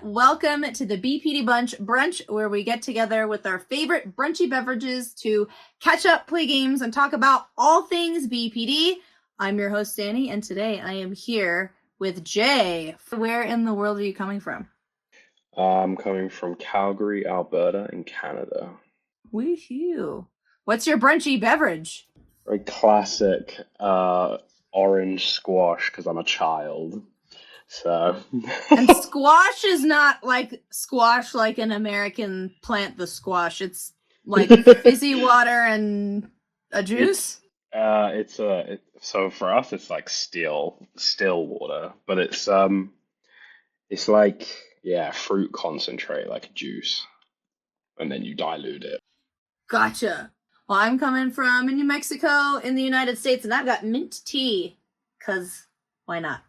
Welcome to the BPD Brunch, where we get together with our favorite brunchy beverages to catch up, play games, and talk about all things BPD. I'm your host, Xannie, and today I am here with Jay. Where in the world are you coming from? I'm coming from Calgary, Alberta, in Canada. Woohoo! What's your brunchy beverage? Very classic orange squash because I'm a child. So, And squash is not like squash like an American plant, the squash. It's like fizzy water and a juice. so for us it's like still water, but it's like fruit concentrate, like juice, and then you dilute it. Gotcha. Well, I'm coming from New Mexico in the United States, and I've got mint tea. Because why not?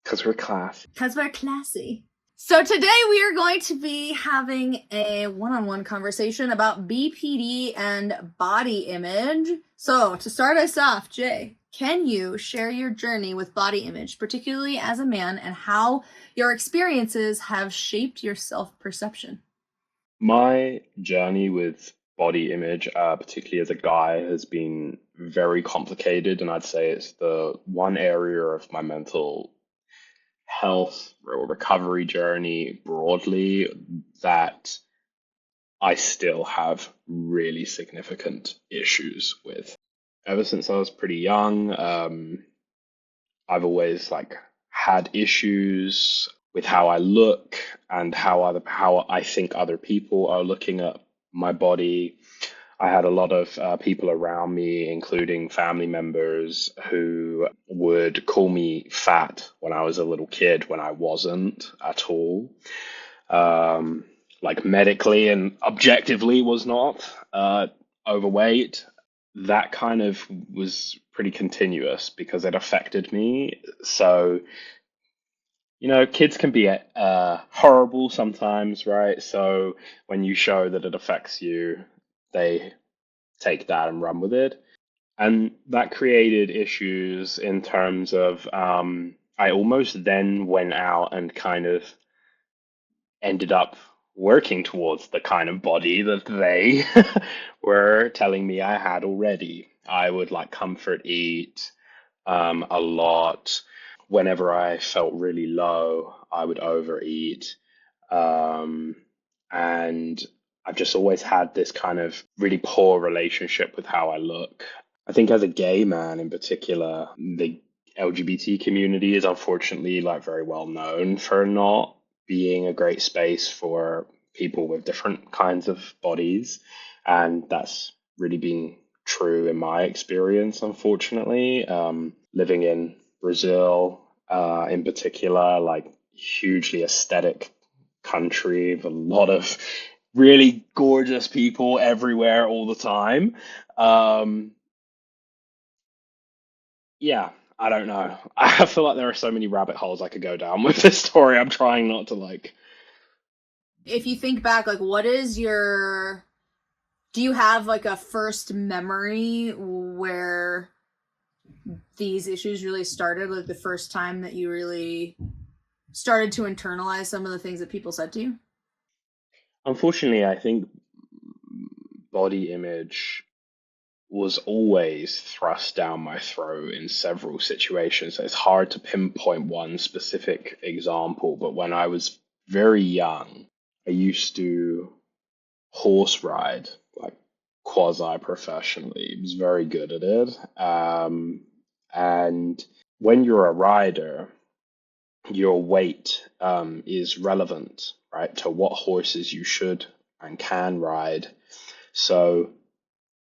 Because we're classy. Because we're classy. So today we are going to be having a one-on-one conversation about BPD and body image. So to start us off, Jay, can you share your journey with body image, particularly as a man, and how your experiences have shaped your self-perception? My journey with body image, particularly as a guy, has been very complicated, and I'd say it's the one area of my mental health or recovery journey broadly that I still have really significant issues with. Ever since I was pretty young, I've always had issues with how I look and how I think other people are looking at my body. I had a lot of people around me, including family members, who would call me fat when I was a little kid when I wasn't at all. Like medically and objectively was not overweight. That kind of was pretty continuous because it affected me. So, kids can be horrible sometimes, right? So when you show that it affects you, they take that and run with it. And that created issues in terms of I almost then went out and kind of ended up working towards the kind of body that they were telling me I had already. I would comfort eat a lot. Whenever I felt really low, I would overeat. Um, and I've just always had this kind of really poor relationship with how I look. I think as a gay man in particular, the LGBT community is unfortunately very well known for not being a great space for people with different kinds of bodies. And that's really been true in my experience, unfortunately. Living in Brazil, in particular, hugely aesthetic country with a lot of really gorgeous people everywhere all the time. Um, yeah, I don't know. I feel like there are so many rabbit holes I could go down with this story. I'm trying not to If you think back, what is your... Do you have a first memory where these issues really started? The first time that you really started to internalize some of the things that people said to you? Unfortunately, I think body image was always thrust down my throat in several situations. So it's hard to pinpoint one specific example, but when I was very young, I used to horse ride quasi professionally. I was very good at it. And when you're a rider, your weight is relevant, right, to what horses you should and can ride. So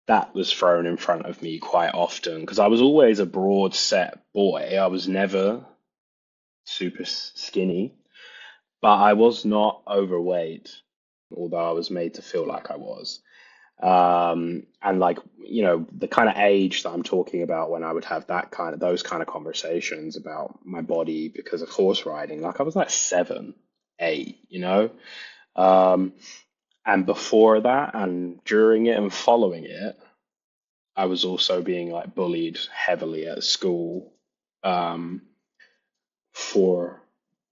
that was thrown in front of me quite often because I was always a broad set boy. I was never super skinny, but I was not overweight, although I was made to feel like I was. And the kind of age that I'm talking about when I would have those kind of conversations about my body because of horse riding, I was 7, 8. Um, and before that and during it and following it, I was also being bullied heavily at school, for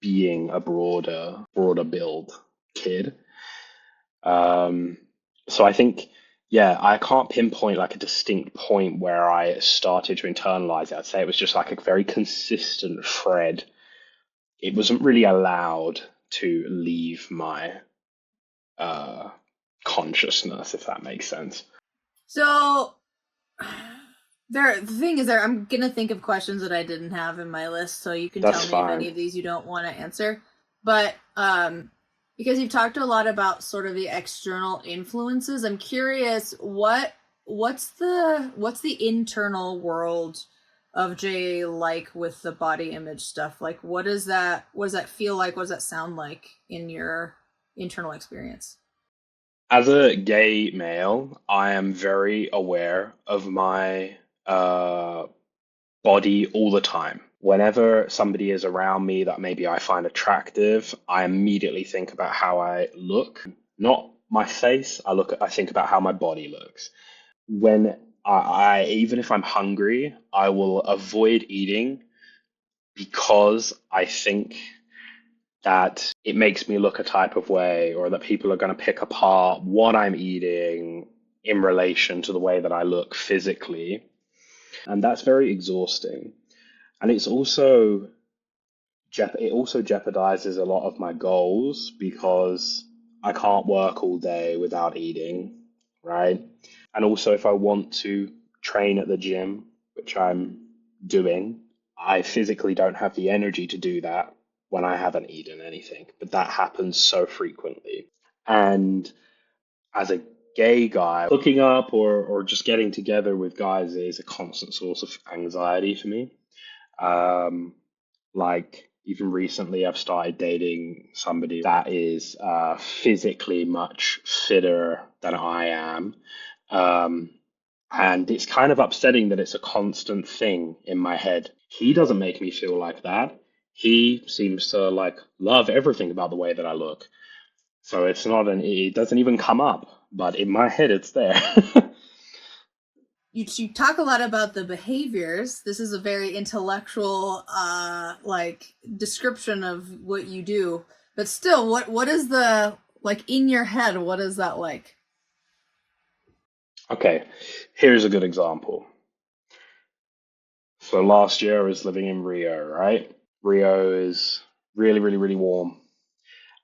being a broader build kid. Um, so I think, yeah, I can't pinpoint like a distinct point where I started to internalize it. I'd say it was just like a very consistent thread. It wasn't really allowed to leave my uh, consciousness, if that makes sense. So the thing is there I'm gonna think of questions that I didn't have in my list, so you can That's tell me if any fine. of these you don't want to answer. But because you've talked a lot about sort of the external influences, I'm curious what's the internal world of Jay like with the body image stuff? Like what does that feel like? What does that sound like in your internal experience? As a gay male, I am very aware of my uh, body all the time. Whenever somebody is around me that maybe I find attractive, I immediately think about how I look, not my face. I think about how my body looks. When even if I'm hungry, I will avoid eating because I think that it makes me look a type of way, or that people are going to pick apart what I'm eating in relation to the way that I look physically. And that's very exhausting. And it also jeopardizes a lot of my goals because I can't work all day without eating, right? And also, if I want to train at the gym, which I'm doing, I physically don't have the energy to do that when I haven't eaten anything. But that happens so frequently. And as a gay guy, hooking up or just getting together with guys is a constant source of anxiety for me. Um, like even recently, I've started dating somebody that is physically much fitter than I am. Um, and it's kind of upsetting that it's a constant thing in my head. He doesn't make me feel like that. He seems to like love everything about the way that I look. So it doesn't even come up, but in my head, it's there. You talk a lot about the behaviors. This is a very intellectual like description of what you do. But still, what is the like in your head, what is that like? Okay, here's a good example. So last year I was living in Rio, right? Rio is really, really, really warm,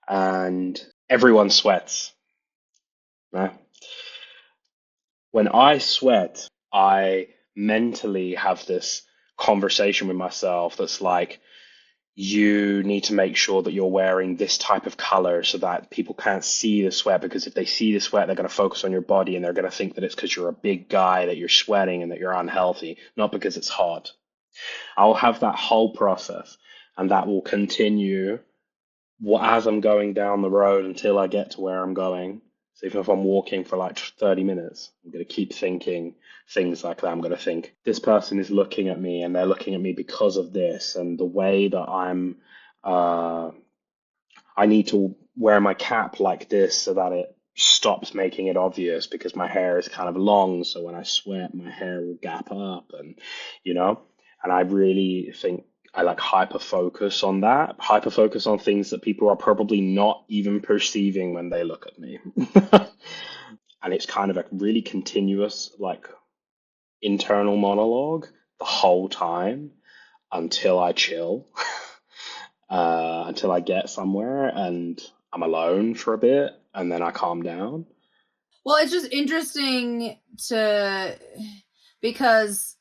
and everyone sweats. Right? When I sweat, I mentally have this conversation with myself that's like, you need to make sure that you're wearing this type of color so that people can't see the sweat, because if they see the sweat, they're going to focus on your body and they're going to think that it's because you're a big guy that you're sweating and that you're unhealthy, not because it's hot. I'll have that whole process, and that will continue as I'm going down the road until I get to where I'm going. So even if I'm walking for like 30 minutes, I'm going to keep thinking things like that. I'm going to think, this person is looking at me and they're looking at me because of this. And the way that uh, I need to wear my cap like this so that it stops making it obvious because my hair is kind of long. So when I sweat, my hair will gap up and, you know, and I really think I like hyper focus on that, hyper focus on things that people are probably not even perceiving when they look at me. And it's kind of a really continuous, like internal monologue the whole time until I chill, until I get somewhere and I'm alone for a bit and then I calm down. Well, it's just interesting to because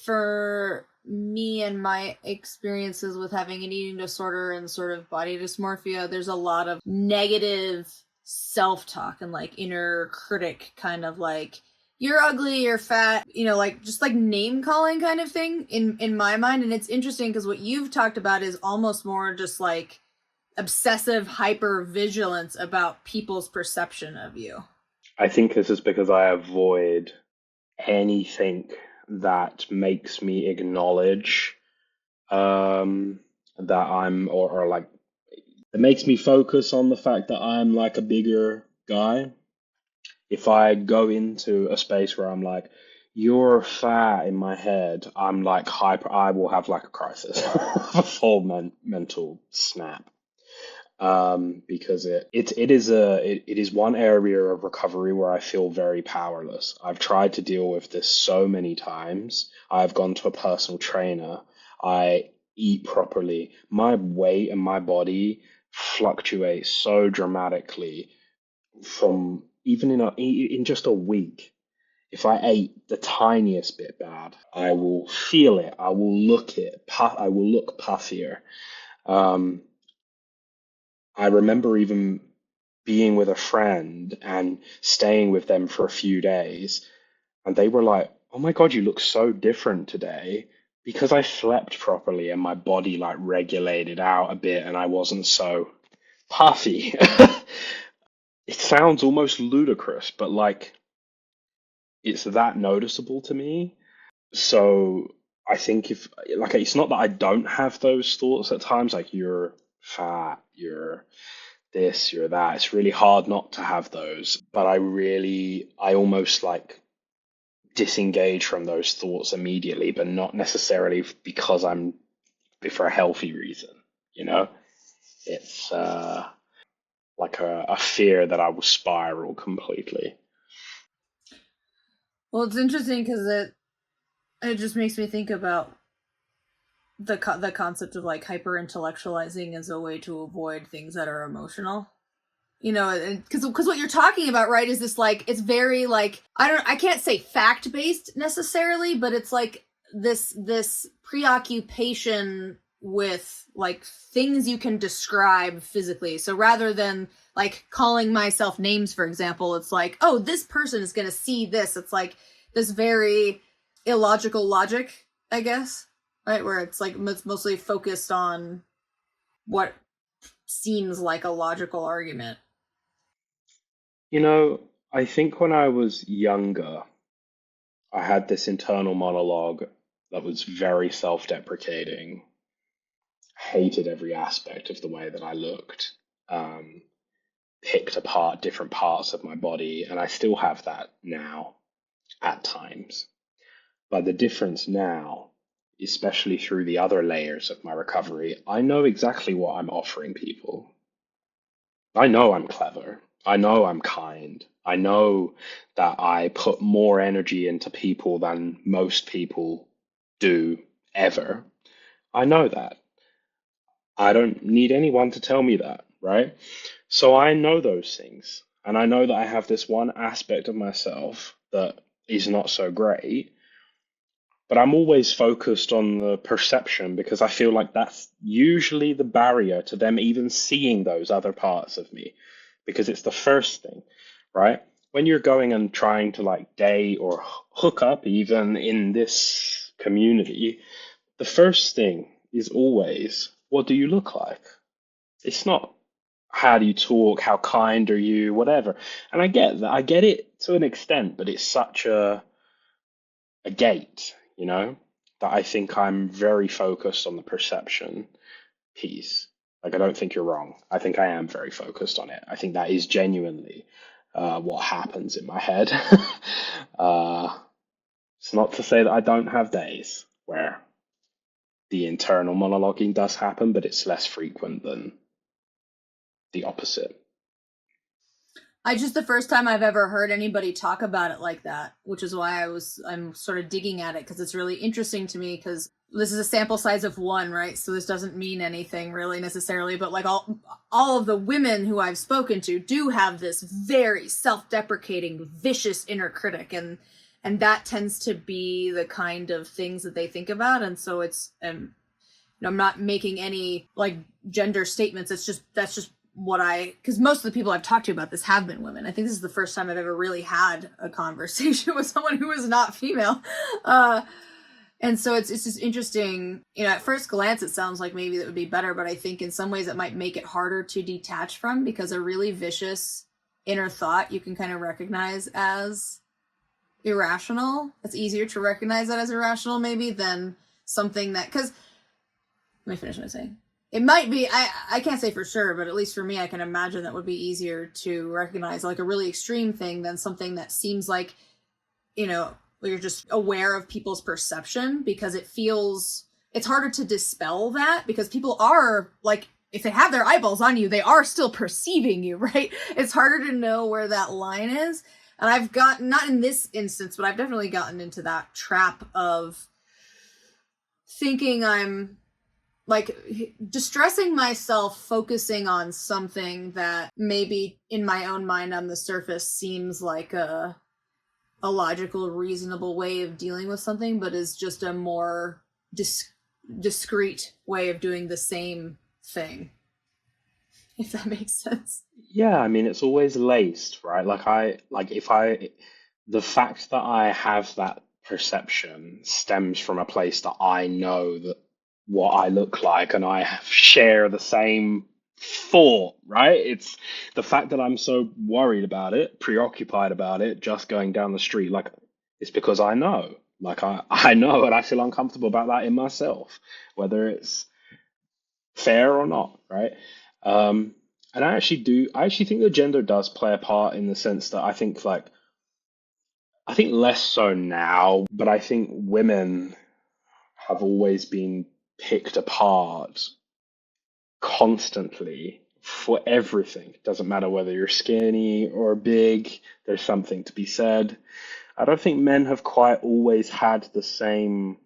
for me and my experiences with having an eating disorder and sort of body dysmorphia, there's a lot of negative self-talk and like inner critic kind of like you're ugly, you're fat, like just like name calling kind of thing in my mind. And it's interesting because what you've talked about is almost more just like obsessive hyper vigilance about people's perception of you. I think this is because I avoid anything that makes me acknowledge that or like, it makes me focus on the fact that I'm like a bigger guy. If I go into a space where I'm like, you're fat in my head, I'm like hyper, I will have like a crisis, a full mental snap. Because it is one area of recovery where I feel very powerless. I've tried to deal with this so many times. I've gone to a personal trainer. I eat properly. My weight and my body fluctuate so dramatically from even in just a week. If I ate the tiniest bit bad, I will feel it. I will look it. I will look puffier. Um, I remember even being with a friend and staying with them for a few days, and they were like, "Oh my God, you look so different today," because I slept properly and my body like regulated out a bit and I wasn't so puffy. It sounds almost ludicrous, but like it's that noticeable to me. So I think if like it's not that I don't have those thoughts at times, like you're fat, you're this, you're that. It's really hard not to have those, but I almost like disengage from those thoughts immediately, but not necessarily because I'm for a healthy reason, you know? It's like a fear that I will spiral completely. Well, it's interesting because it just makes me think about the concept of like hyper intellectualizing as a way to avoid things that are emotional. You know, because what you're talking about, right, is this like it's very like I can't say fact based necessarily, but it's like this preoccupation with like things you can describe physically. So rather than like calling myself names, for example, it's like, oh, this person is going to see this. It's like this very illogical logic, I guess, right, where it's like it's mostly focused on what seems like a logical argument. You know, I think when I was younger, I had this internal monologue that was very self-deprecating, hated every aspect of the way that I looked, um, picked apart different parts of my body, and I still have that now at times. But the difference now, especially through the other layers of my recovery, I know exactly what I'm offering people. I know I'm clever. I know I'm kind. I know that I put more energy into people than most people do ever. I know that. I don't need anyone to tell me that, right? So I know those things. And I know that I have this one aspect of myself that is not so great, but I'm always focused on the perception because I feel like that's usually the barrier to them even seeing those other parts of me because it's the first thing, right? When you're going and trying to like date or hook up, even in this community, the first thing is always, what do you look like? It's not how do you talk, how kind are you, whatever. And I get that, I get it to an extent, but it's such a gate, you know, that I think I'm very focused on the perception piece. Like, I don't think you're wrong. I think I am very focused on it. I think that is genuinely what happens in my head. uh, it's not to say that I don't have days where the internal monologuing does happen, but it's less frequent than the opposite. I just the first time I've ever heard anybody talk about it like that, which is why I'm sort of digging at it because it's really interesting to me because this is a sample size of one, right? So this doesn't mean anything really necessarily, but like all of the women who I've spoken to do have this very self-deprecating, vicious inner critic and that tends to be the kind of things that they think about and so it's I'm not making any like gender statements. It's just that's just what because most of the people I've talked to about this have been women. I think this is the first time I've ever really had a conversation with someone who is not female. And so it's just interesting. You know, at first glance, it sounds like maybe that would be better, but I think in some ways it might make it harder to detach from because a really vicious inner thought you can kind of recognize as irrational. It's easier to recognize that as irrational maybe than something that because let me finish what I'm saying. It might be, I can't say for sure, but at least for me, I can imagine that would be easier to recognize like a really extreme thing than something that seems like, you know, you're just aware of people's perception, because it's harder to dispel that, because people are like, if they have their eyeballs on you, they are still perceiving you, right? It's harder to know where that line is. And I've gotten, not in this instance, but I've definitely gotten into that trap of thinking I'm like distressing myself, focusing on something that maybe in my own mind on the surface seems like a logical, reasonable way of dealing with something, but is just a more discreet way of doing the same thing, if that makes sense. Yeah, I mean, it's always laced, right? The fact that I have that perception stems from a place that I know that what I look like and share the same thought, right? It's the fact that I'm so worried about it, preoccupied about it, just going down the street, like it's because I know. I know and I feel uncomfortable about that in myself, whether it's fair or not, right? Um, and I actually think that gender does play a part in the sense that I think less so now, but I think women have always been picked apart constantly for everything. It doesn't matter whether you're skinny or big, there's something to be said. I don't think men have quite always had the same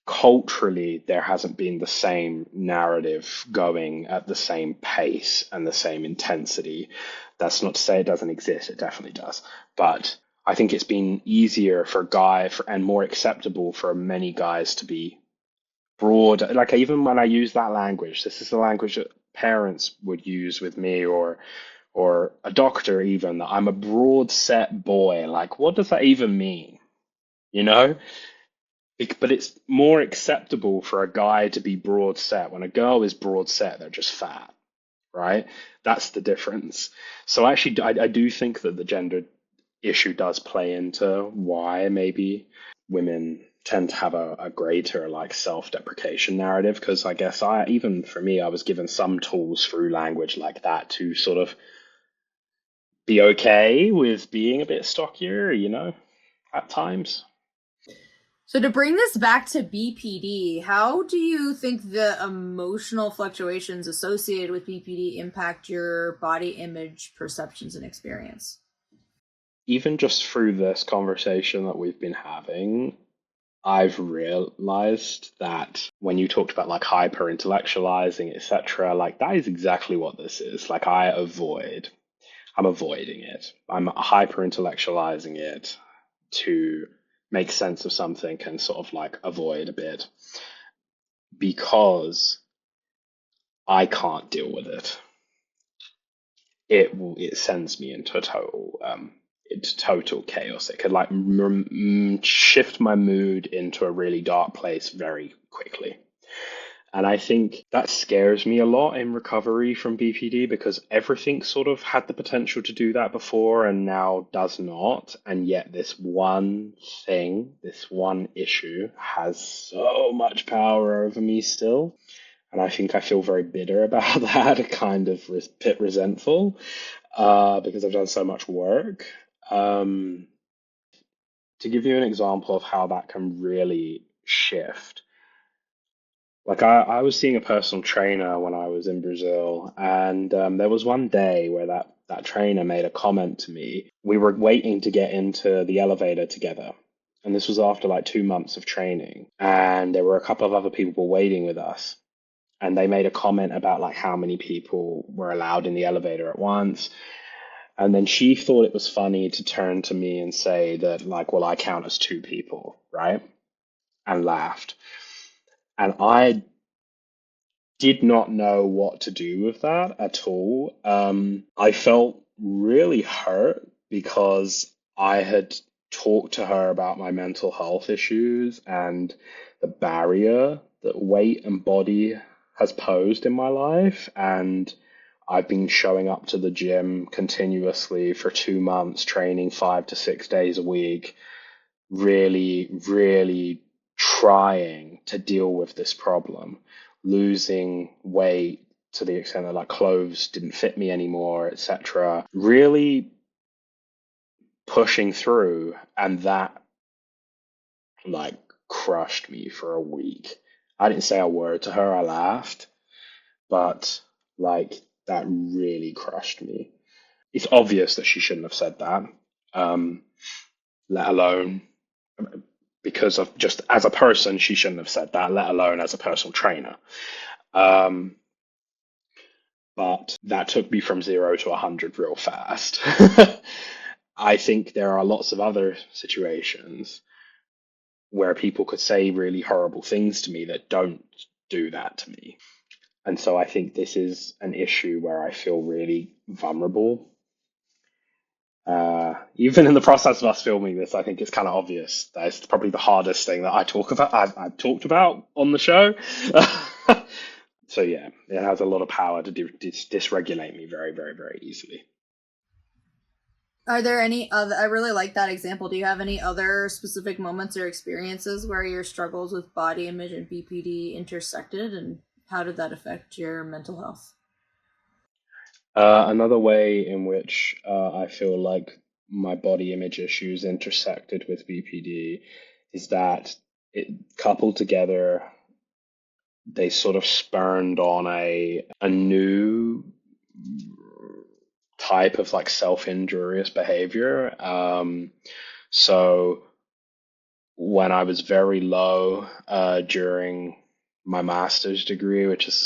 culturally, there hasn't been the same narrative going at the same pace and the same intensity. That's not to say it doesn't exist, it definitely does. But I think it's been easier and more acceptable for many guys to be broad. Like even when I use that language, this is the language that parents would use with me or a doctor even, that I'm a broad set boy. Like, what does that even mean? You know? But it's more acceptable for a guy to be broad set. When a girl is broad set, they're just fat, right? That's the difference. So actually, I do think that the gender issue does play into why maybe women tend to have a greater like self-deprecation narrative. Because I guess even for me, I was given some tools through language like that to sort of be okay with being a bit stockier, at times. So to bring this back to BPD, how do you think the emotional fluctuations associated with BPD impact your body image perceptions and experience? Even just through this conversation that we've been having, I've realized that when you talked about like hyper intellectualizing, etc., like that is exactly what this is. Like I'm avoiding it. I'm hyper intellectualizing it to make sense of something and sort of like avoid a bit because I can't deal with it. It sends me into total chaos. It could like shift my mood into a really dark place very quickly. And I think that scares me a lot in recovery from BPD because everything sort of had the potential to do that before and now does not. And yet, this one issue has so much power over me still. And I think I feel very bitter about that, kind of bit resentful, because I've done so much work. Um, to give you an example of how that can really shift, like I was seeing a personal trainer when I was in Brazil, and there was one day where that trainer made a comment to me. We were waiting to get into the elevator together, and this was after like 2 months of training, and there were a couple of other people waiting with us, and they made a comment about like how many people were allowed in the elevator at once. And then she thought it was funny to turn to me and say that like, well, I count as two people, right? And laughed. And I did not know what to do with that at all. I felt really hurt because I had talked to her about my mental health issues and the barrier that weight and body has posed in my life. And I've been showing up to the gym continuously for 2 months, training 5 to 6 days a week, really, really trying to deal with this problem, losing weight to the extent that like clothes didn't fit me anymore, etc. Really pushing through, and that like crushed me for a week. I didn't say a word to her, I laughed, but like that really crushed me. It's obvious that she shouldn't have said that, um, let alone because of just as a person, she shouldn't have said that, let alone as a personal trainer. Um, but that took me from 0 to 100 real fast. I think there are lots of other situations where people could say really horrible things to me that don't do that to me. And so I think this is an issue where I feel really vulnerable. Even in the process of us filming this, I think it's kind of obvious that it's probably the hardest thing that I talk about. I've talked about on the show. So yeah, it has a lot of power to dysregulate me very, very, very easily. Are there any other? I really like that example. Do you have any other specific moments or experiences where your struggles with body image and BPD intersected, and how did that affect your mental health? Another way in which I feel like my body image issues intersected with BPD is that it coupled together, they sort of spurned on a new type of like self-injurious behavior. So when I was very low during my master's degree, which is the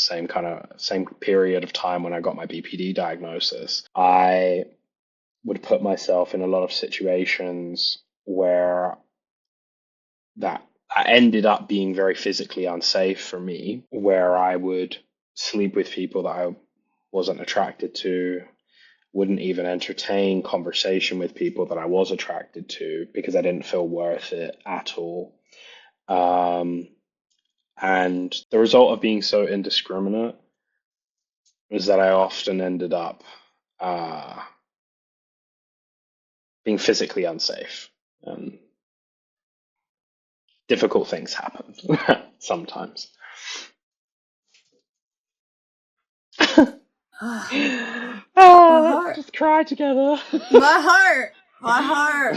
same period of time when I got my BPD diagnosis, I would put myself in a lot of situations where that ended up being very physically unsafe for me, where I would sleep with people that I wasn't attracted to, wouldn't even entertain conversation with people that I was attracted to because I didn't feel worth it at all. Um, and the result of being so indiscriminate was that I often ended up uh, being physically unsafe. Difficult things happen sometimes. My Let's heart. just cry together. My heart. My heart.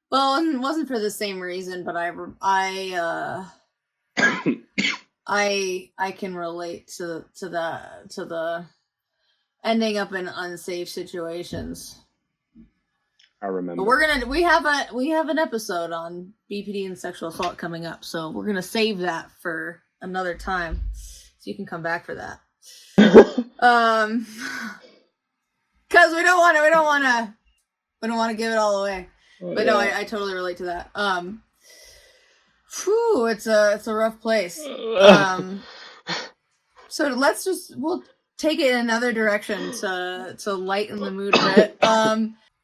Well, it wasn't for the same reason, but I can relate to that, to the ending up in unsafe situations. I But remember. we have an episode on BPD and sexual assault coming up, so we're gonna save that for another time, so you can come back for that. Because we don't want to give it all away. But no, I totally relate to that. It's a rough place. So we'll take it in another direction to lighten the mood a bit.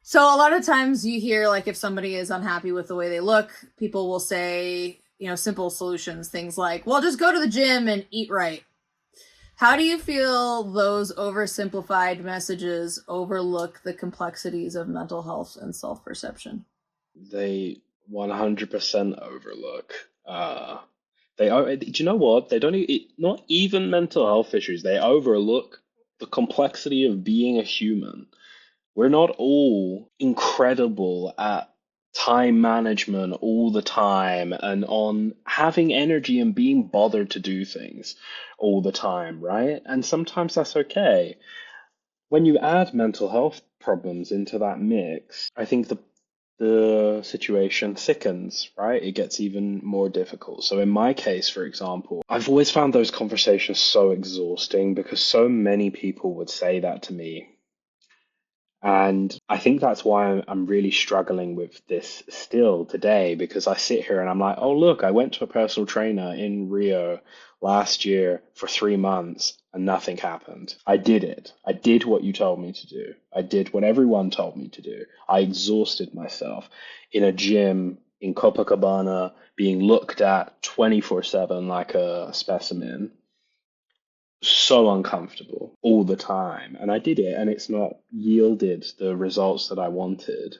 So a lot of times you hear, like, if somebody is unhappy with the way they look, people will say, simple solutions, things like, well, just go to the gym and eat right. How do you feel those oversimplified messages overlook the complexities of mental health and self-perception? They 100% overlook. They are. Do you know what? They don't. Not even mental health issues. They overlook the complexity of being a human. We're not all incredible at time management all the time and on having energy and being bothered to do things all the time, right? And sometimes that's okay. When you add mental health problems into that mix, I think the situation thickens, right? It gets even more difficult. So in my case, for example, I've always found those conversations so exhausting because so many people would say that to me. And I think that's why I'm really struggling with this still today because I sit here and I'm like, oh, look, I went to a personal trainer in Rio last year for 3 months and nothing happened. I did it. I did what you told me to do. I did what everyone told me to do. I exhausted myself in a gym in Copacabana being looked at 24/7 like a specimen, so uncomfortable all the time. And I did it, and it's not yielded the results that I wanted,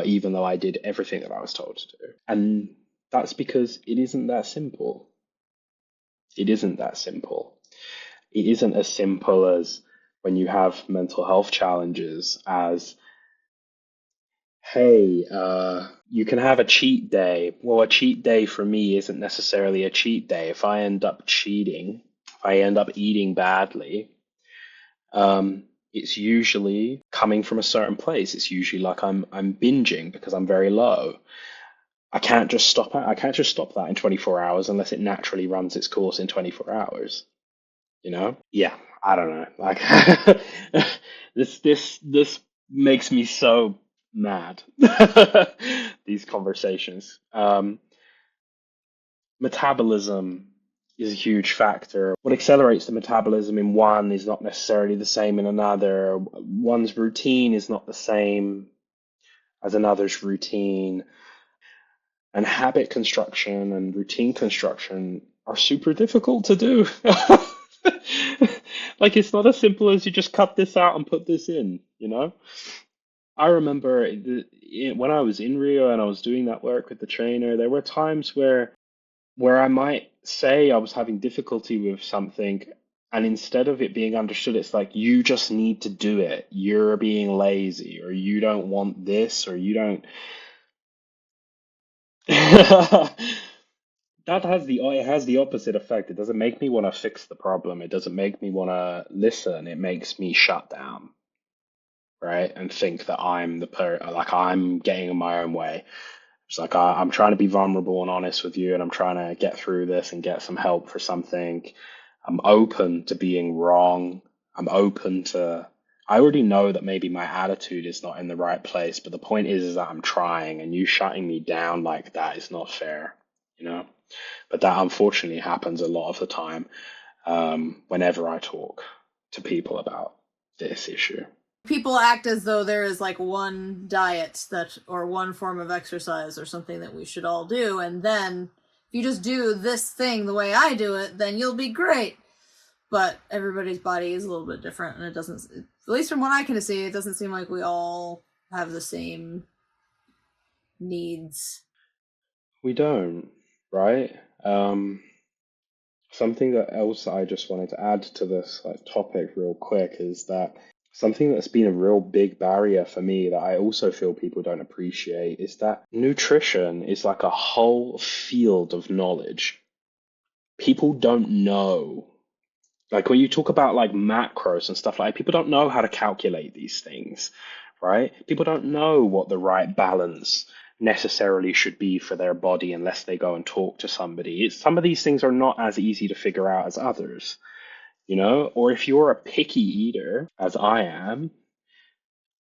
even though I did everything that I was told to do. And that's because it isn't that simple. It isn't that simple. It isn't as simple as when you have mental health challenges as, hey, you can have a cheat day. Well, a cheat day for me isn't necessarily a cheat day. If I end up cheating, if I end up eating badly, it's usually coming from a certain place. It's usually like I'm binging because I'm very low. I can't just stop that in 24 hours unless it naturally runs its course in 24 hours, you know? Yeah, I don't know. Like this makes me so mad. These conversations. Metabolism is a huge factor. What accelerates the metabolism in one is not necessarily the same in another. One's routine is not the same as another's routine. And habit construction and routine construction are super difficult to do. Like it's not as simple as you just cut this out and put this in, you know? I remember when I was in Rio and I was doing that work with the trainer, there were times where I might say I was having difficulty with something, and instead of it being understood, it's like you just need to do it. You're being lazy, or you don't want this, or you don't. That has it has the opposite effect. It doesn't make me want to fix the problem. It doesn't make me want to listen. It makes me shut down, right? And think that like I'm getting in my own way. It's like I'm trying to be vulnerable and honest with you, and I'm trying to get through this and get some help for something. I'm open to being wrong. I'm open to. I already know that maybe my attitude is not in the right place, but the point is that I'm trying, and you shutting me down like that is not fair, you know? But that unfortunately happens a lot of the time whenever I talk to people about this issue. People act as though there is like one diet that or one form of exercise or something that we should all do, and then if you just do this thing the way I do it, then you'll be great. But everybody's body is a little bit different, and it doesn't, at least from what I can see, it doesn't seem like we all have the same needs. We don't, right? Something that else I just wanted to add to this like topic real quick is that something that's been a real big barrier for me that I also feel people don't appreciate is that nutrition is like a whole field of knowledge. People don't know. Like when you talk about like macros and stuff like people don't know how to calculate these things, right? People don't know what the right balance necessarily should be for their body unless they go and talk to somebody. Some of these things are not as easy to figure out as others, you know? Or if you're a picky eater, as I am,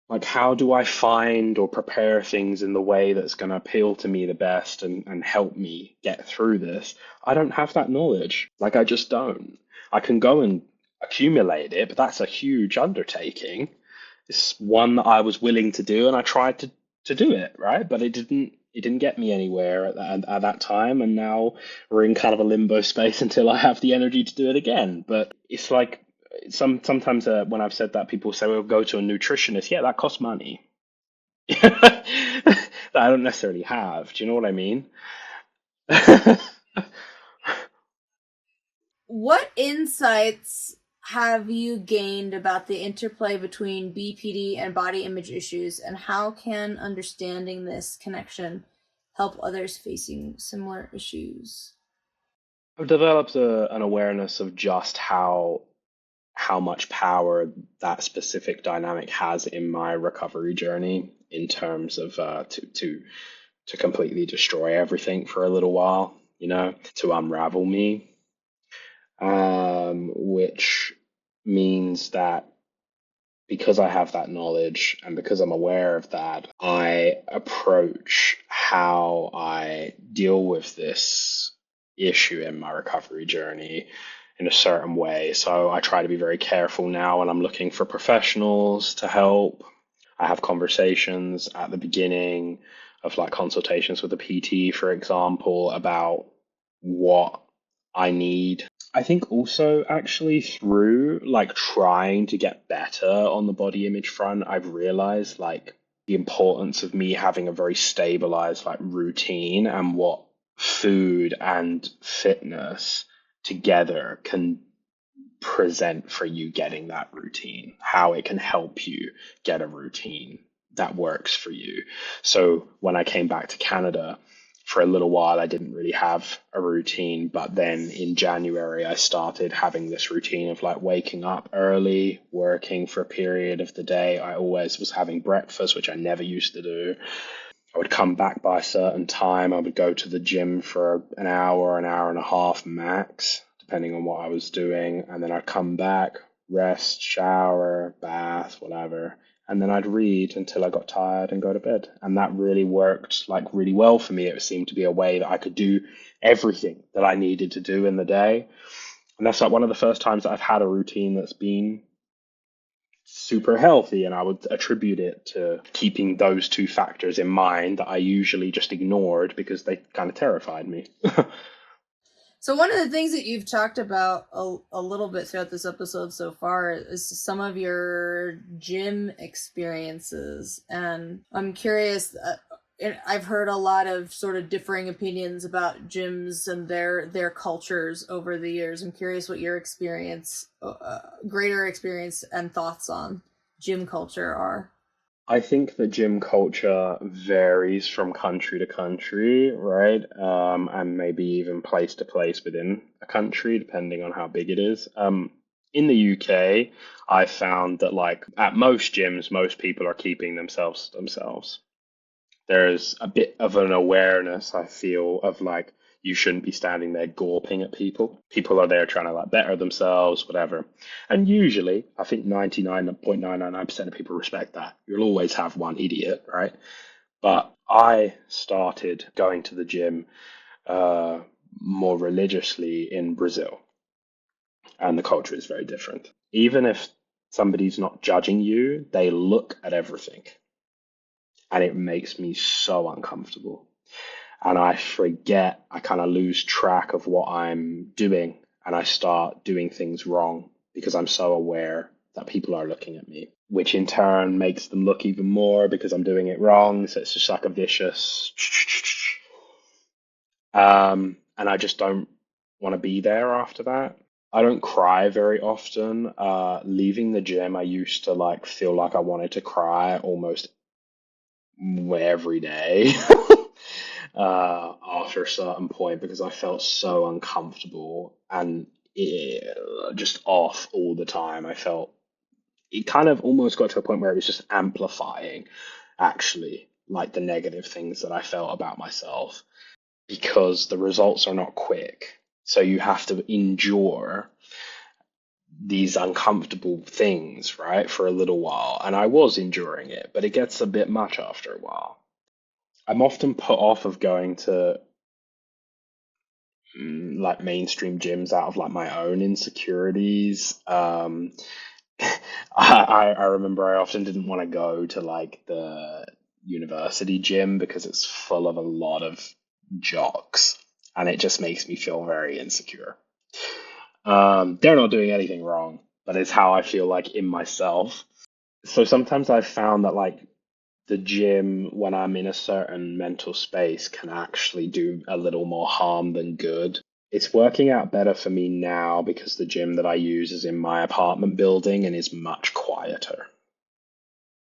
like how do I find or prepare things in the way that's going to appeal to me the best and help me get through this? I don't have that knowledge. Like I just don't. I can go and accumulate it, but that's a huge undertaking. It's one that I was willing to do and I tried to do it, right? But it didn't get me anywhere at that time, and now we're in kind of a limbo space until I have the energy to do it again. But it's like sometimes when I've said that, people say, "Well, go to a nutritionist." Yeah, that costs money. That I don't necessarily have. Do you know what I mean? What insights have you gained about the interplay between BPD and body image issues, and how can understanding this connection help others facing similar issues? I've developed an awareness of just how much power that specific dynamic has in my recovery journey in terms of to completely destroy everything for a little while, you know, to unravel me, which means that because I have that knowledge and because I'm aware of that, I approach how I deal with this issue in my recovery journey in a certain way. So I try to be very careful now when I'm looking for professionals to help. I have conversations at the beginning of like consultations with a PT, for example, about what I need. I think also actually through like trying to get better on the body image front, I've realized like the importance of me having a very stabilized like routine and what food and fitness together can present for you getting that routine, how it can help you get a routine that works for you. So when I came back to Canada, for a little while, I didn't really have a routine. But then in January, I started having this routine of like waking up early, working for a period of the day. I always was having breakfast, which I never used to do. I would come back by a certain time. I would go to the gym for an hour and a half max, depending on what I was doing. And then I'd come back, rest, shower, bath, whatever. And then I'd read until I got tired and go to bed. And that really worked like really well for me. It seemed to be a way that I could do everything that I needed to do in the day. And that's like one of the first times that I've had a routine that's been super healthy, and I would attribute it to keeping those two factors in mind that I usually just ignored because they kind of terrified me. So one of the things that you've talked about a little bit throughout this episode so far is some of your gym experiences, and I'm curious. I've heard a lot of sort of differing opinions about gyms and their cultures over the years. I'm curious what your experience, greater experience and thoughts on gym culture are. I think the gym culture varies from country to country, right? And maybe even place to place within a country, depending on how big it is. In the UK, I found that like at most gyms, most people are keeping themselves to themselves. There's a bit of an awareness, I feel, of like you shouldn't be standing there gawping at people. People are there trying to like better themselves, whatever. And usually, I think 99.999% of people respect that. You'll always have one idiot, right? But I started going to the gym uh, more religiously in Brazil, and the culture is very different. Even if somebody's not judging you, they look at everything, and it makes me so uncomfortable. And I kind of lose track of what I'm doing, and I start doing things wrong because I'm so aware that people are looking at me, which in turn makes them look even more because I'm doing it wrong. So it's just like a vicious, and I just don't want to be there after that. I don't cry very often. Leaving the gym, I used to like feel like I wanted to cry almost every day after a certain point because I felt so uncomfortable and just off all the time. I felt it kind of almost got to a point where it was just amplifying, actually, like the negative things that I felt about myself because the results are not quick. So you have to endure these uncomfortable things, right, for a little while. And I was enduring it, but it gets a bit much after a while. I'm often put off of going to like mainstream gyms out of like my own insecurities. I remember I often didn't want to go to like the university gym because it's full of a lot of jocks, and it just makes me feel very insecure. They're not doing anything wrong, but it's how I feel like in myself. So sometimes I've found that like the gym, when I'm in a certain mental space, can actually do a little more harm than good. It's working out better for me now because the gym that I use is in my apartment building and is much quieter.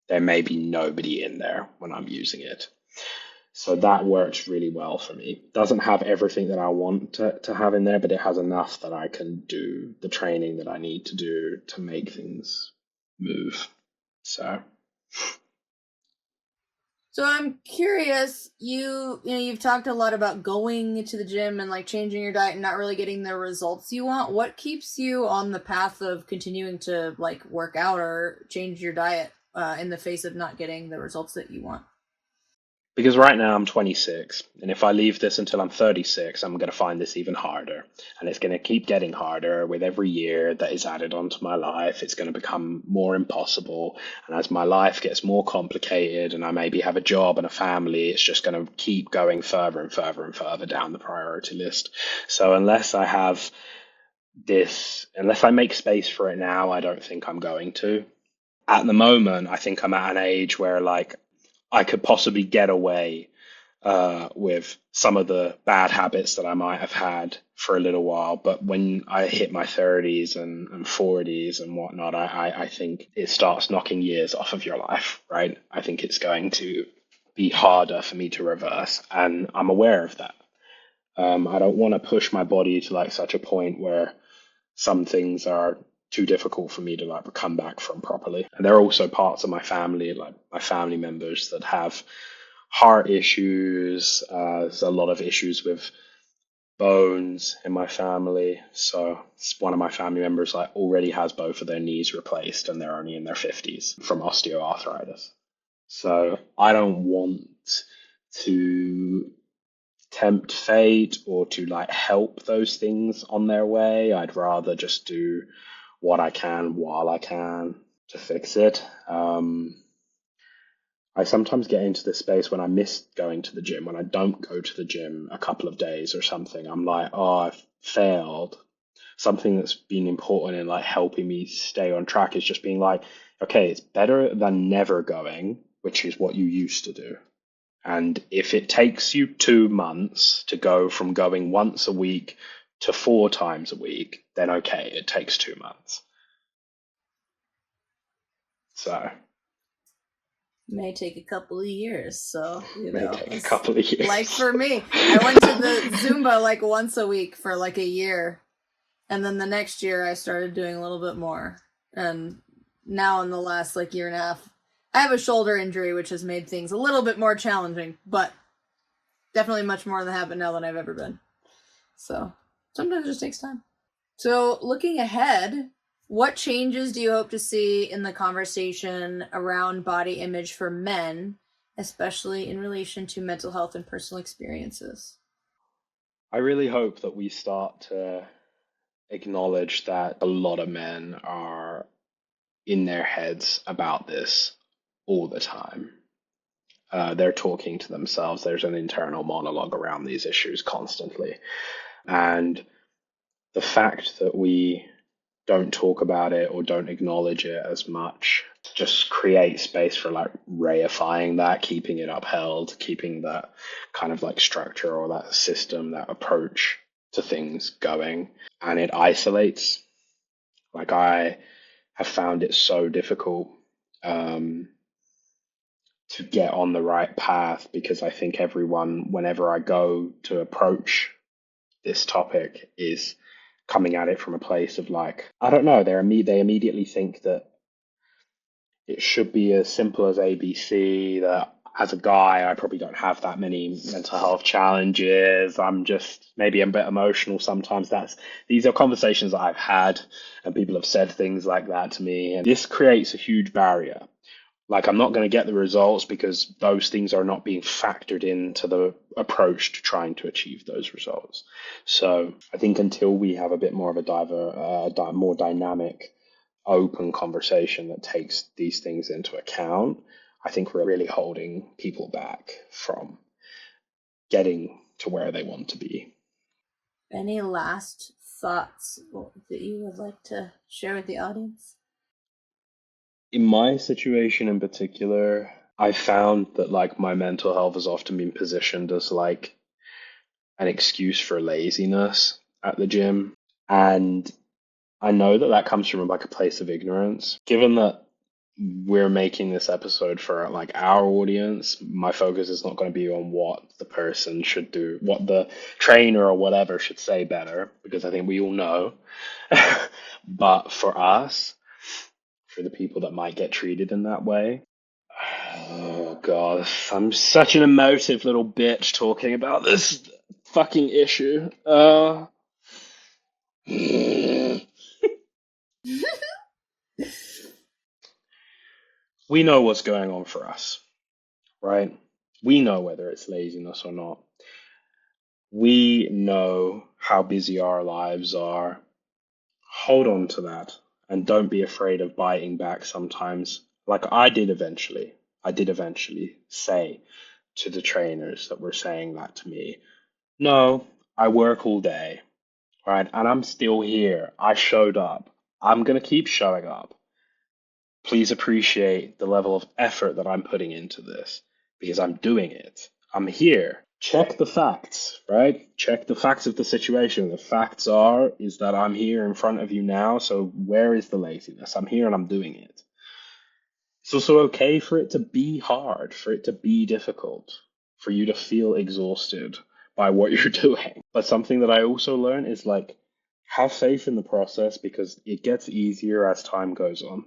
There may be nobody in there when I'm using it. So that works really well for me. Doesn't have everything that I want to have in there, but it has enough that I can do the training that I need to do to make things move. So. So I'm curious, you've talked a lot about going to the gym and like changing your diet and not really getting the results you want. What keeps you on the path of continuing to like work out or change your diet in the face of not getting the results that you want? Because right now I'm 26, and if I leave this until I'm 36, I'm going to find this even harder. And it's going to keep getting harder with every year that is added onto my life. It's going to become more impossible. And as my life gets more complicated, and I maybe have a job and a family, it's just going to keep going further and further and further down the priority list. So unless I make space for it now, I don't think I'm going to. At the moment, I think I'm at an age where like I could possibly get away with some of the bad habits that I might have had for a little while. But when I hit my 30s and 40s and whatnot, I think it starts knocking years off of your life, right? I think it's going to be harder for me to reverse, and I'm aware of that. I don't want to push my body to like such a point where some things are too difficult for me to like come back from properly. And there are also parts of my family, like my family members, that have heart issues. There's a lot of issues with bones in my family. So one of my family members like already has both of their knees replaced, and they're only in their 50s from osteoarthritis. So I don't want to tempt fate or to like help those things on their way. I'd rather just do what I can while I can to fix it. I sometimes get into this space when I miss going to the gym, when I don't go to the gym a couple of days or something. I'm like, oh, I've failed. Something that's been important in like helping me stay on track is just being like, okay, it's better than never going, which is what you used to do. And if it takes you 2 months to go from going once a week to 4 times a week, then okay, it takes 2 months. So May take a couple of years, so may take a couple of years. like for me, I went to the Zumba like once a week for like a year, and then the next year I started doing a little bit more, and now in the last like year and a half, I have a shoulder injury, which has made things a little bit more challenging, but definitely much more in the habit now than I've ever been. So sometimes it just takes time. So looking ahead, what changes do you hope to see in the conversation around body image for men, especially in relation to mental health and personal experiences? I really hope that we start to acknowledge that a lot of men are in their heads about this all the time. They're talking to themselves. There's an internal monologue around these issues constantly. And the fact that we don't talk about it or don't acknowledge it as much just create space for like reifying that, keeping it upheld, keeping that kind of like structure or that system, that approach to things going. And it isolates. Like I have found it so difficult to get on the right path because I think everyone, whenever I go to approach this topic, is coming at it from a place of like, I don't know, they immediately think that it should be as simple as ABC, that as a guy, I probably don't have that many mental health challenges. I'm just maybe I'm a bit emotional sometimes. These are conversations that I've had, and people have said things like that to me, and this creates a huge barrier. Like I'm not going to get the results because those things are not being factored into the approach to trying to achieve those results. So I think until we have a bit more of a more dynamic, open conversation that takes these things into account, I think we're really holding people back from getting to where they want to be. Any last thoughts that you would like to share with the audience? In my situation in particular, I found that like my mental health has often been positioned as like an excuse for laziness at the gym. And I know that that comes from like a place of ignorance. Given that we're making this episode for like our audience, my focus is not going to be on what the person should do, what the trainer or whatever should say better, because I think we all know. But for us, for the people that might get treated in that way, oh God, I'm such an emotive little bitch talking about this fucking issue. We know what's going on for us, right? We know whether it's laziness or not. We know how busy our lives are. Hold on to that and don't be afraid of biting back sometimes. Like I did eventually say to the trainers that were saying that to me, no, I work all day, right? And I'm still here. I showed up. I'm going to keep showing up. Please appreciate the level of effort that I'm putting into this because I'm doing it. I'm here. Check the facts, right? Check the facts of the situation. The facts is that I'm here in front of you now. So where is the laziness? I'm here and I'm doing it. It's also okay for it to be hard, for it to be difficult, for you to feel exhausted by what you're doing. But something that I also learned is like, have faith in the process because it gets easier as time goes on.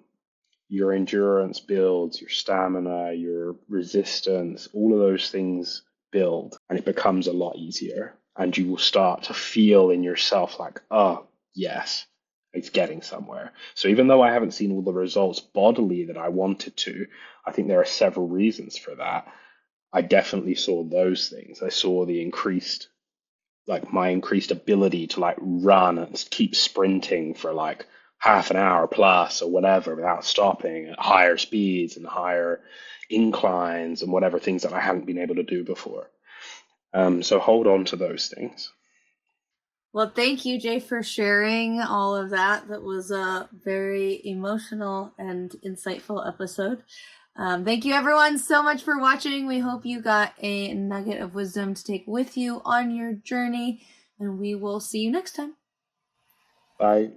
Your endurance builds, your stamina, your resistance, all of those things build, and it becomes a lot easier. And you will start to feel in yourself like, oh, yes, it's getting somewhere. So even though I haven't seen all the results bodily that I wanted to, I think there are several reasons for that. I definitely saw those things. I saw the increased, like my increased ability to like run and keep sprinting for like half an hour plus or whatever without stopping at higher speeds and higher inclines and whatever things that I hadn't been able to do before. So hold on to those things. Well, thank you, Jay, for sharing all of that. That was a very emotional and insightful episode. Thank you, everyone, so much for watching. We hope you got a nugget of wisdom to take with you on your journey, and we will see you next time. Bye.